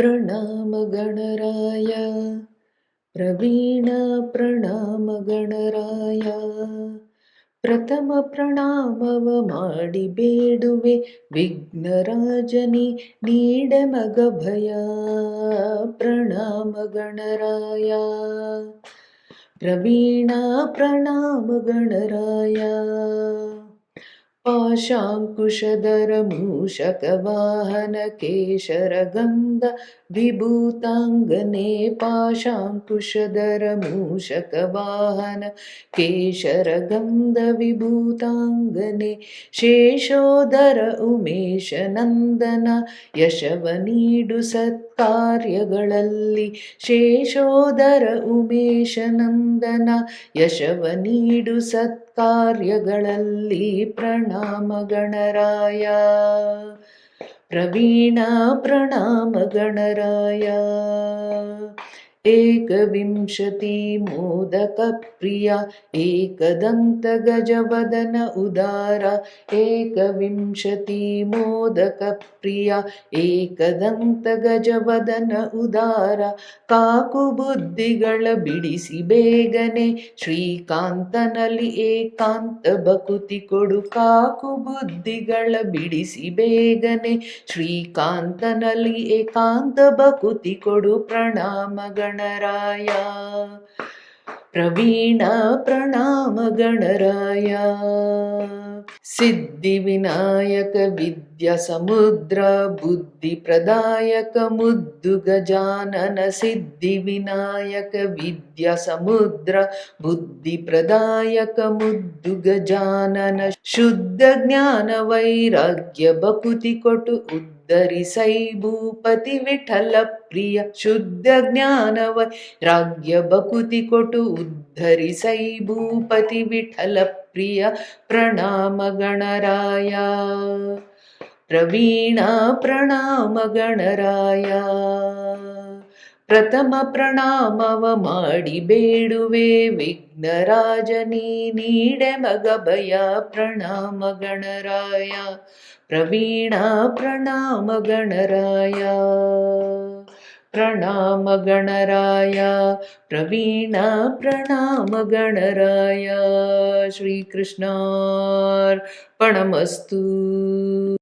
ಪ್ರಣಾಮ ಗಣರಾಯ ಪ್ರವೀಣ ಪ್ರಣಾಮ ಗಣರಾಯ ಪ್ರಥಮ ಪ್ರಣಾಮವ ಮಾಡಿ ಬೇಡುವೆ ವಿಘ್ನರಾಜನಿ ನೀಡ ಮಗ ಭಯ ಪ್ರಣಾಮ ಗಣರಾಯ ಪ್ರವೀಣ ಪ್ರಣಾಮ ಗಣರಾಯ ಪಾಶಾಂಕುಶಧರ ಮೂಷಕವಾಹನ ಕೇಶರಗಂಧ ವಿಭೂತಾಂಗನೆ ಪಾಶಾಂಕುಶಧರ ಮೂಷಕವಾಹನ ಕೇಶರಗಂಧ ವಿಭೂತಾಂಗನೆ ಶೇಷೋದರ ಉಮೇಶ ನಂದನ ಯಶವ ನೀಡು ಸತ್ಕಾರ್ಯಗಳಲ್ಲಿ ಶೇಷೋದರ ಉಮೇಶ ನಂದನ ಯಶವ ನೀಡು ಸತ್ಕಾರ್ಯಗಳಲ್ಲಿ ಪ್ರಣಾಮ ಗಣರಾಯ ಪ್ರವೀಣ ಪ್ರಣಾಮ ಗಣರಾಯ ಏಕವಿಂಶತಿ ಮೋದಕ ಪ್ರಿಯ ಏಕದಂತ ಗಜವದನ ಉದಾರ ಏಕವಿಂಶತಿ ಮೋದಕ ಪ್ರಿಯ ಏಕದಂತ ಗಜವದನ ಉದಾರ ಕಾಕು ಬುದ್ಧಿಗಳ ಬಿಡಿಸಿ ಬೇಗನೆ ಶ್ರೀಕಾಂತನಲ್ಲಿ ಏಕಾಂತ ಬಕುತಿ ಕೊಡು ಕಾಕು ಬುದ್ಧಿಗಳ ಬಿಡಿಸಿ ಬೇಗನೆ ಶ್ರೀಕಾಂತನಲ್ಲಿ ಏಕಾಂತ ಬಕುತಿ ಕೊಡು ಪ್ರಣಾಮ ಗಣರಾಯ ಪ್ರವೀಣ ಪ್ರಣಾಮ ಗಣರಾಯ ಸಿದ್ಧಿ ವಿನಾಯಕ ವಿದ್ಯಾ ಸಮುದ್ರ ಬುದ್ಧಿ ಪ್ರದಾಯಕ ಮುದ್ದು ಗಜಾನನ ಸಿದ್ಧಿ ವಿನಾಯಕ ವಿದ್ಯಾ ಸಮುದ್ರ ಬುದ್ಧಿ ಪ್ರದಾಯಕ ಮುದ್ದು ಗಜಾನನ ಶುದ್ಧ ಜ್ಞಾನ ವೈರಾಗ್ಯ ಬಕುತಿ ಕೊಟ್ಟು ಉದ್ಧರಿಸೈ ಭೂಪತಿ ವಿಠಲ ಪ್ರಿಯ ಶುದ್ಧ ಜ್ಞಾನ ವೈರಾಗ್ಯ ಬಕುತಿ ಕೊಟ್ಟು ಉದ್ಧರಿಸೈ ಭೂಪತಿ ವಿಠಲ ಪ್ರಿಯ ಪ್ರಣಾಮ ಗಣರಾಯ ಪ್ರವೀಣ ಪ್ರಣಾಮ ಗಣರಾಯ ಪ್ರಥಮ ಪ್ರಣಾಮವ ಮಾಡಿ ಬೇಡುವೆ ವಿಘ್ನರಾಜನಿ ನೀಡೆ ಮಗ ಭಯ ಪ್ರಣಾಮ ಗಣರಾಯ ಪ್ರವೀಣ ಪ್ರಣಾಮ ಗಣರಾಯ ಪ್ರಣಾಮ ಗಣರಾಯ ಪ್ರವೀಣ ಪ್ರಣಾಮ ಗಣರಾಯ ಶ್ರೀಕೃಷ್ಣಾರ್ಪಣಮಸ್ತು.